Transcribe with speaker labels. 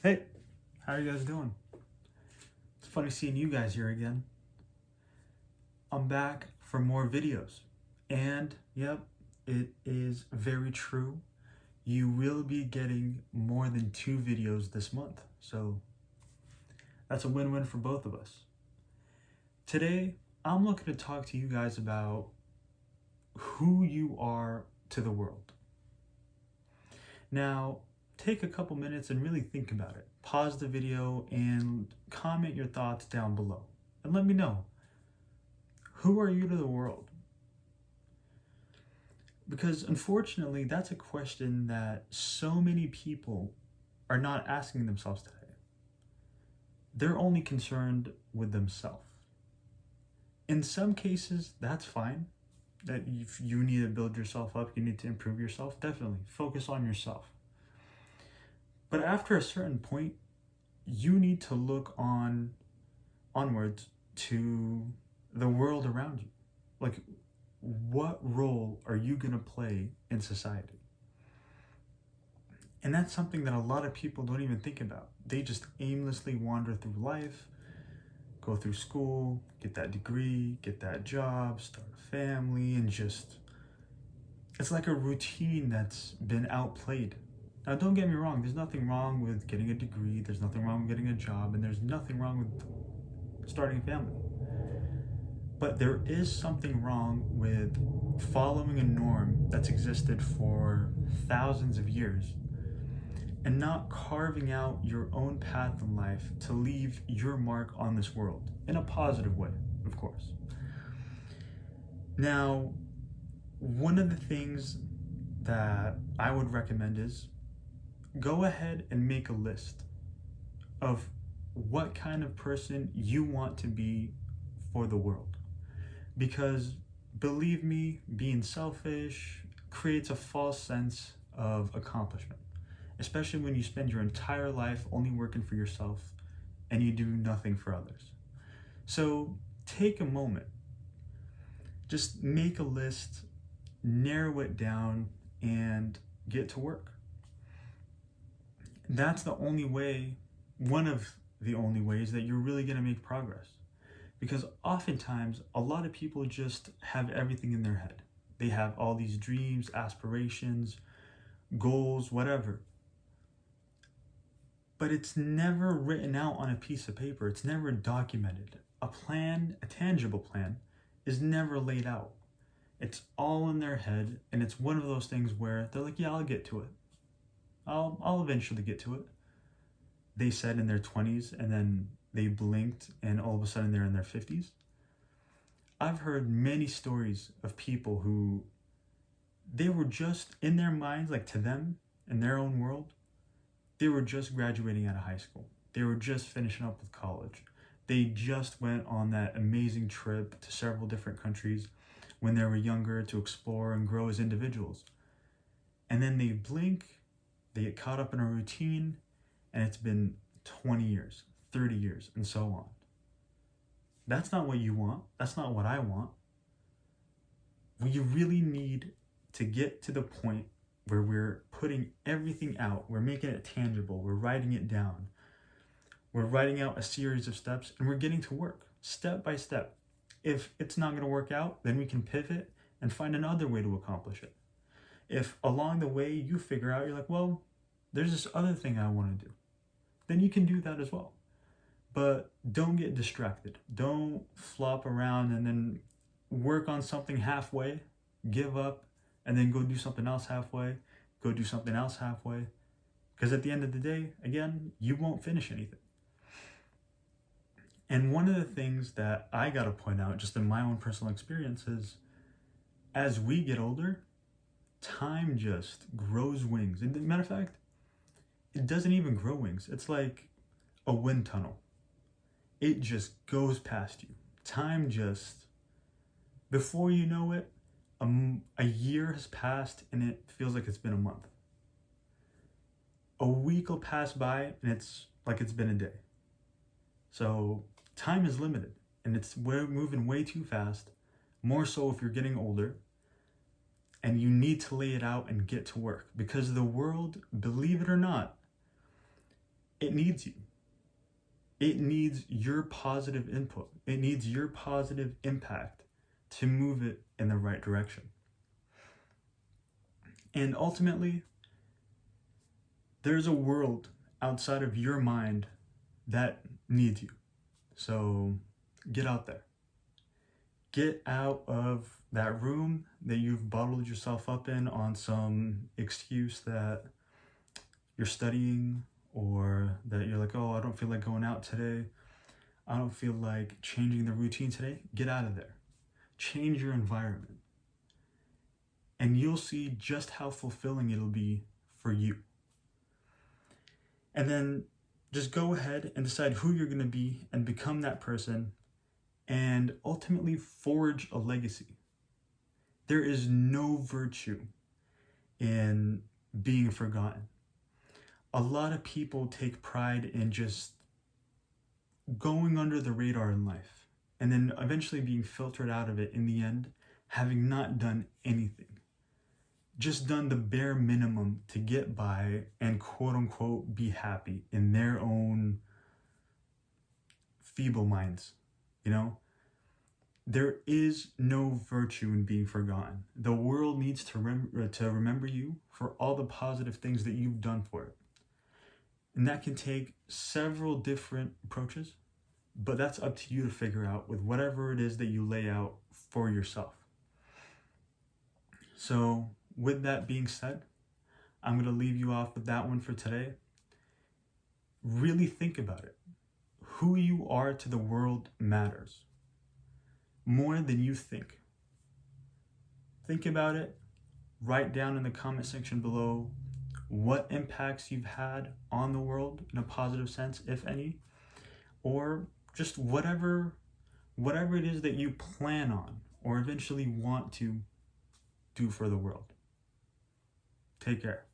Speaker 1: Hey, how are you guys doing? It's funny seeing you guys here again. I'm back for more videos. And, yep, it is very true. You will be getting more than 2 videos this month. So, that's a win-win for both of us. Today, I'm looking to talk to you guys about who you are to the world. Now, take a couple minutes and really think about it. Pause the video and comment your thoughts down below. And let me know, who are you to the world? Because unfortunately, that's a question that so many people are not asking themselves today. They're only concerned with themselves. In some cases, that's fine. That if you need to build yourself up, you need to improve yourself, definitely focus on yourself. But after a certain point, you need to look onwards to the world around you. Like, what role are you going to play in society? And that's something that a lot of people don't even think about. They just aimlessly wander through life, go through school, get that degree, get that job, start a family, and just, it's like a routine that's been outplayed. Now, don't get me wrong, there's nothing wrong with getting a degree, there's nothing wrong with getting a job, and there's nothing wrong with starting a family. But there is something wrong with following a norm that's existed for thousands of years and not carving out your own path in life to leave your mark on this world in a positive way, of course. Now, one of the things that I would recommend is go ahead and make a list of what kind of person you want to be for the world. Because believe me, being selfish creates a false sense of accomplishment, especially when you spend your entire life only working for yourself and you do nothing for others. So take a moment, just make a list, narrow it down, and get to work. That's the only way, one of the only ways that you're really going to make progress. Because oftentimes, a lot of people just have everything in their head. They have all these dreams, aspirations, goals, whatever. But it's never written out on a piece of paper. It's never documented. A plan, a tangible plan, is never laid out. It's all in their head, and it's one of those things where they're like, yeah, I'll get to it. I'll eventually get to it. They said in their 20s, and then they blinked, and all of a sudden they're in their 50s. I've heard many stories of people who, they were just in their minds, like to them, in their own world, they were just graduating out of high school. They were just finishing up with college. They just went on that amazing trip to several different countries when they were younger to explore and grow as individuals. And then they blink, they get caught up in a routine, and it's been 20 years, 30 years, and so on. That's not what you want. That's not what I want. We really need to get to the point where we're putting everything out. We're making it tangible. We're writing it down. We're writing out a series of steps, and we're getting to work step by step. If it's not going to work out, then we can pivot and find another way to accomplish it. If along the way you figure out, you're like, well, there's this other thing I want to do, then you can do that as well. But don't get distracted. Don't flop around and then work on something halfway, give up, and then go do something else halfway, go do something else halfway. Because at the end of the day, again, you won't finish anything. And one of the things that I got to point out, just in my own personal experience, is as we get older, time just grows wings. And matter of fact, it doesn't even grow wings. It's like a wind tunnel. It just goes past you. Time just, before you know it, a year has passed and it feels like it's been a month. A week will pass by and it's like it's been a day. So time is limited and we're moving way too fast, more so if you're getting older, and you need to lay it out and get to work, because the world, believe it or not, it needs you. It needs your positive input. It needs your positive impact to move it in the right direction. And ultimately, there's a world outside of your mind that needs you. So get out there. Get out of that room that you've bottled yourself up in on some excuse that you're studying, or that you're like, oh, I don't feel like going out today. I don't feel like changing the routine today. Get out of there. Change your environment. And you'll see just how fulfilling it'll be for you. And then just go ahead and decide who you're going to be and become that person, and ultimately forge a legacy. There is no virtue in being forgotten. A lot of people take pride in just going under the radar in life, and then eventually being filtered out of it in the end, having not done anything. Just done the bare minimum to get by and quote unquote be happy in their own feeble minds, you know? There is no virtue in being forgotten. The world needs to remember you for all the positive things that you've done for it. And that can take several different approaches, but that's up to you to figure out with whatever it is that you lay out for yourself. So with that being said, I'm going to leave you off with that one for today. Really think about it. Who you are to the world matters more than you think. Think about it. Write down in the comment section below what impacts you've had on the world in a positive sense, if any, or just whatever it is that you plan on or eventually want to do for the world. Take care.